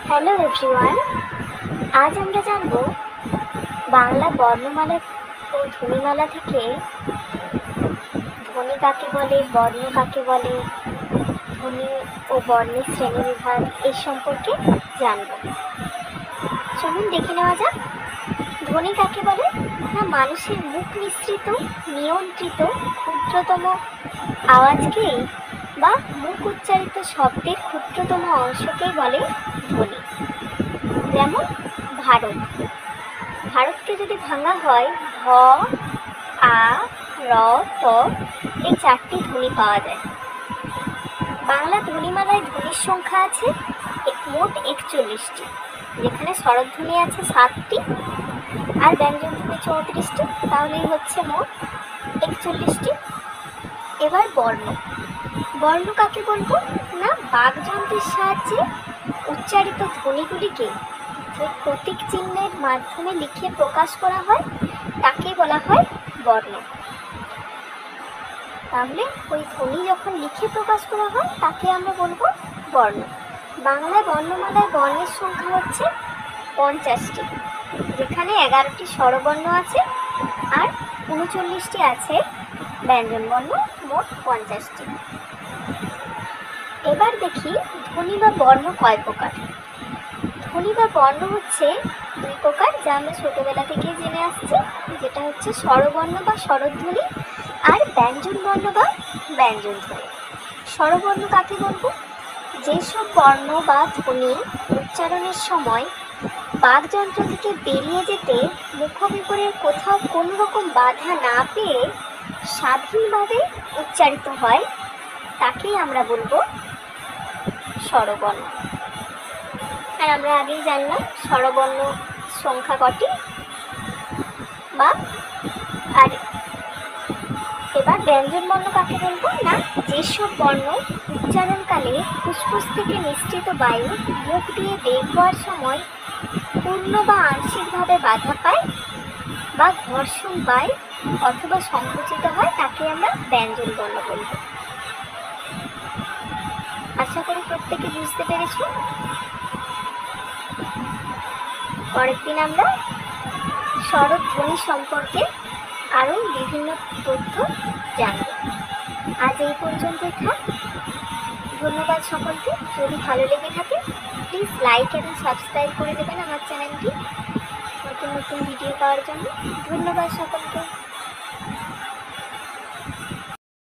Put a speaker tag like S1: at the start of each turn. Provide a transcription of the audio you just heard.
S1: Hello everyone, আজ আমরা জানব বাংলা বর্ণমালা ও ধ্বনিমালা থেকে ধ্বনি কাকে বলে, বর্ণ কাকে বলে, ধ্বনি ও বর্ণের শ্রেণীবিভাগ এই সম্পর্কে জানব। চলুন দেখে নেওয়া যাক। ধ্বনি কাকে বলে না, মানুষের মুখ নিঃসৃত নিয়ন্ত্রিত ক্ষুদ্রতম আওয়াজকেই বা মুখ উচ্চারিত শব্দের ক্ষুদ্রতম অংশকেই বলে ধ্বনি। যেমন ভারত, ভারতকে যদি ভাঙা হয় ভ, আ, র, ত এই চারটি ধ্বনি পাওয়া যায়। বাংলা ধ্বনিমালায় ধ্বনির সংখ্যা আছে মোট 41টি, যেখানে স্বরধ্বনি আছে 7টি আর ব্যঞ্জনধ্বনি 34টি, তাহলেই হচ্ছে মোট 41টি। এবার বর্ণ, বর্ণ কাকে বলবো না, বাকযন্ত্রের সাহায্যে উচ্চারিত ধ্বনিগুলিকে যে প্রতীক চিহ্নের মাধ্যমে লিখে প্রকাশ করা হয় তাকে বলা হয় বর্ণ। তাহলে ওই ধ্বনি যখন লিখে প্রকাশ করা হয় তাকে আমরা বলবো বর্ণ। বাংলায় বর্ণমালায় বর্ণের সংখ্যা হচ্ছে 50টি, যেখানে 11টি স্বরবর্ণ আছে আর 39টি আছে ব্যঞ্জন বর্ণ, মোট 50টি। এবার দেখি ধ্বনি বা বর্ণ কয় প্রকার। ধ্বনি বা বর্ণ হচ্ছে দুই প্রকার, যা আমরা ছোটবেলা থেকেই জেনে আসছি, যেটা হচ্ছে স্বরবর্ণ বা স্বরধ্বনি আর ব্যঞ্জন বর্ণ বা ব্যঞ্জন ধ্বনি। স্বরবর্ণ কাকে বলবো, যেসব বর্ণ বা ধ্বনি উচ্চারণের সময় বাকযন্ত্র থেকে বেরিয়ে যেতে মুখবিপরের কোথাও কোনো রকম বাধা না পেয়ে স্বাধীনভাবে উচ্চারিত হয় তাকেই আমরা বলবো স্বরবর্ণ। আর আমরা আগেই জানলাম স্বরবর্ণ সংখ্যা কটি বা। আর এবার ব্যঞ্জন বর্ণ কাকে বলবো না, যেসব বর্ণ উচ্চারণকালে ফুসফুস থেকে নিঃসৃত বায়ু মুখ দিয়ে বের হওয়ার সময় পূর্ণ বা আংশিকভাবে বাধা পায় বা ঘর্ষণ পায় অথবা সংকুচিত হয় তাকে আমরা ব্যঞ্জন বর্ণ বলব। আশা করি প্রত্যেকে বুঝতে পেরেছ। পরের দিন আমরা স্বরধ্বনি সম্পর্কে আরও বিভিন্ন তথ্য জানব। আজ এই পর্যন্তই থাক। ধন্যবাদ সকলকে। যদি ভালো লেগে থাকে প্লিজ লাইক এবং সাবস্ক্রাইব করে দেবেন আমার চ্যানেলটি নতুন নতুন ভিডিও পাওয়ার জন্য। ধন্যবাদ সকলকে।